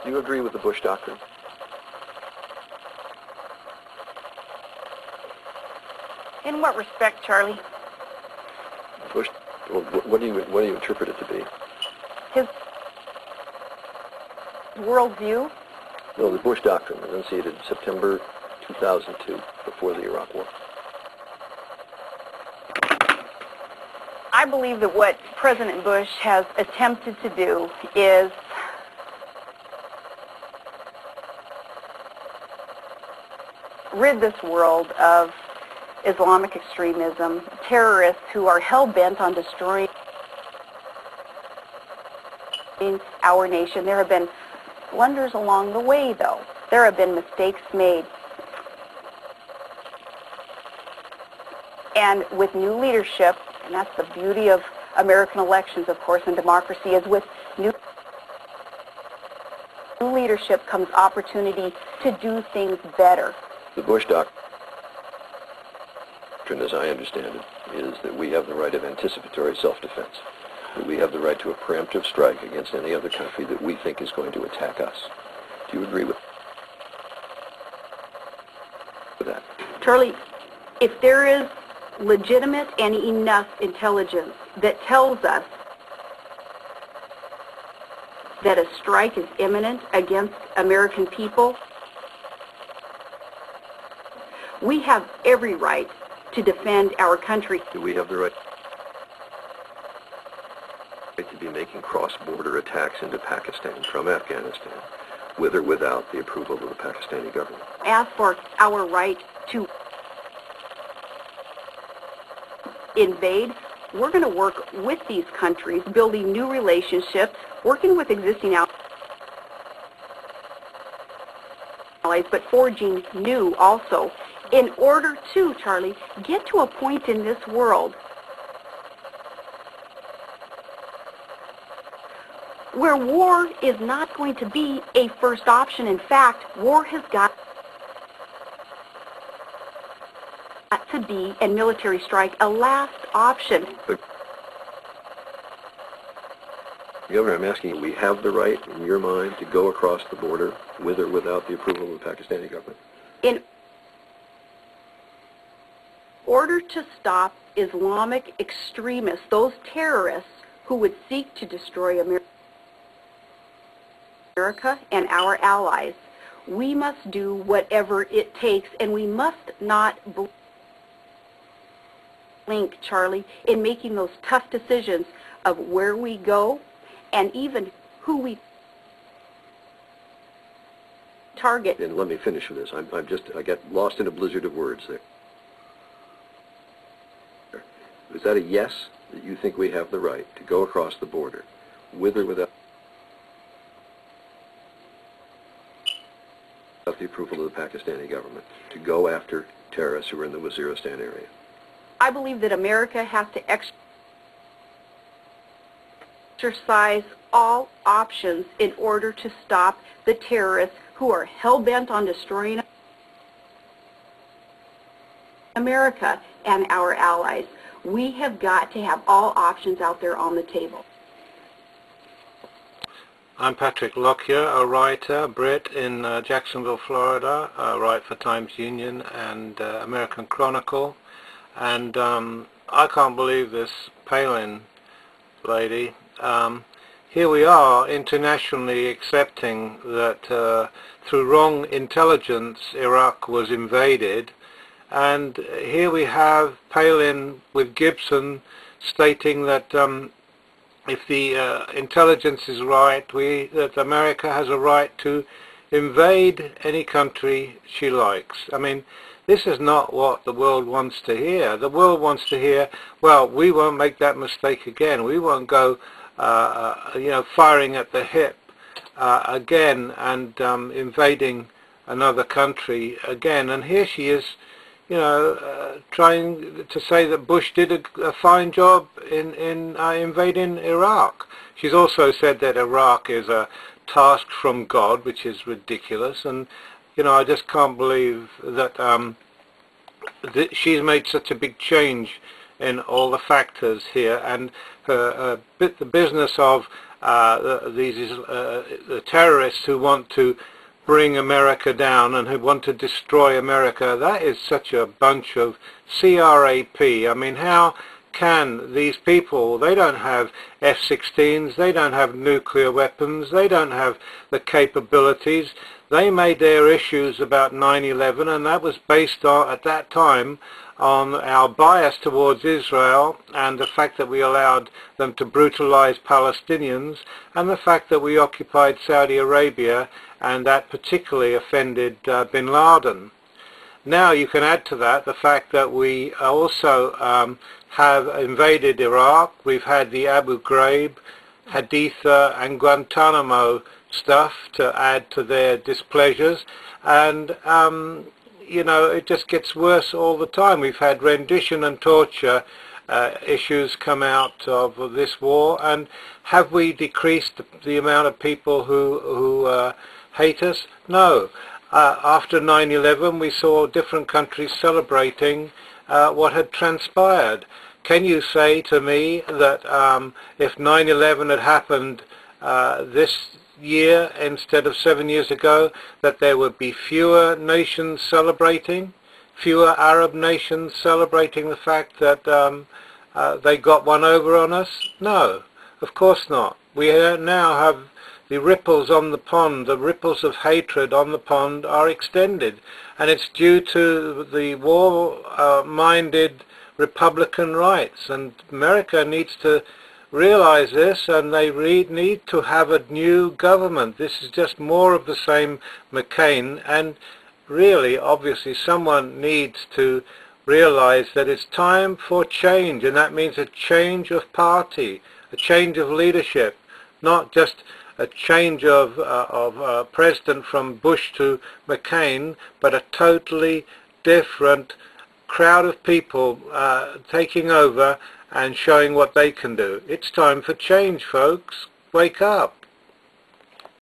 Do you agree with the Bush doctrine? In what respect, Charlie? Bush, well, what do you interpret it to be? His worldview? No, the Bush doctrine, enunciated in September 2002, before the Iraq War. I believe that what President Bush has attempted to do is rid this world of Islamic extremism, terrorists who are hell-bent on destroying our nation. There have been blunders along the way, though. There have been mistakes made. And with new leadership, and that's the beauty of American elections, of course, and democracy, is with new leadership comes opportunity to do things better. The Bush doctrine, as I understand it, is that we have the right of anticipatory self-defense, that we have the right to a preemptive strike against any other country that we think is going to attack us. Do you agree with that? Charlie, if there is legitimate and enough intelligence that tells us that a strike is imminent against American people, we have every right to defend our country. Do we have the right to be making cross-border attacks into Pakistan from Afghanistan, with or without the approval of the Pakistani government? As for our right to invade, we're going to work with these countries, building new relationships, working with existing allies, but forging new also, in order to, Charlie, get to a point in this world where war is not going to be a first option. In fact, war has got to be, and military strike, a last option. But, Governor, I'm asking you, we have the right, in your mind, to go across the border with or without the approval of the Pakistani government? In order to stop Islamic extremists, those terrorists who would seek to destroy America and our allies, we must do whatever it takes, and we must not blink, Charlie, in making those tough decisions of where we go and even who we target. And let me finish with this. I get lost in a blizzard of words there. Is that a yes, that you think we have the right to go across the border, with or without the approval of the Pakistani government, to go after terrorists who are in the Waziristan area? I believe that America has to exercise all options in order to stop the terrorists who are hell-bent on destroying America and our allies. We have got to have all options out there on the table. I'm Patrick Lockyer, a writer, Brit in Jacksonville, Florida. I write for Times Union and American Chronicle. And I can't believe this Palin lady. Here we are internationally accepting that through wrong intelligence Iraq was invaded, and here we have Palin with Gibson stating that if the intelligence is right, that America has a right to invade any country she likes. I mean, this is not what the world wants to hear. The world wants to hear, well, we won't make that mistake again. We won't go, firing at the hip again and invading another country again. And here she is, trying to say that Bush did a fine job in invading Iraq. She's also said that Iraq is a task from God, which is ridiculous. And I just can't believe that she's made such a big change in all the factors here, and the business of the terrorists who want to bring America down and who want to destroy America. That is such a bunch of crap. I mean, how can these people, they don't have F-16s, they don't have nuclear weapons, they don't have the capabilities. They made their issues about 9/11, and that was based on, at that time, on our bias towards Israel and the fact that we allowed them to brutalize Palestinians and the fact that we occupied Saudi Arabia, and that particularly offended bin Laden. Now you can add to that the fact that we also have invaded Iraq. We've had the Abu Ghraib, Haditha and Guantanamo stuff to add to their displeasures, and you know, it just gets worse all the time. We've had rendition and torture issues come out of this war, and have we decreased the amount of people who hate us? No. After 9/11 we saw different countries celebrating what had transpired. Can you say to me that if 9/11 had happened this year instead of 7 years ago, that there would be fewer nations celebrating, fewer Arab nations celebrating the fact that they got one over on us? No, of course not. We now have the ripples on the pond, the ripples of hatred on the pond are extended, and it's due to the war-minded Republican rights, and America needs to realize this, and they need to have a new government. This is just more of the same McCain, and really, obviously, someone needs to realize that it's time for change, and that means a change of party, a change of leadership, not just a change of president from Bush to McCain, but a totally different crowd of people taking over and showing what they can do. It's time for change, folks. Wake up.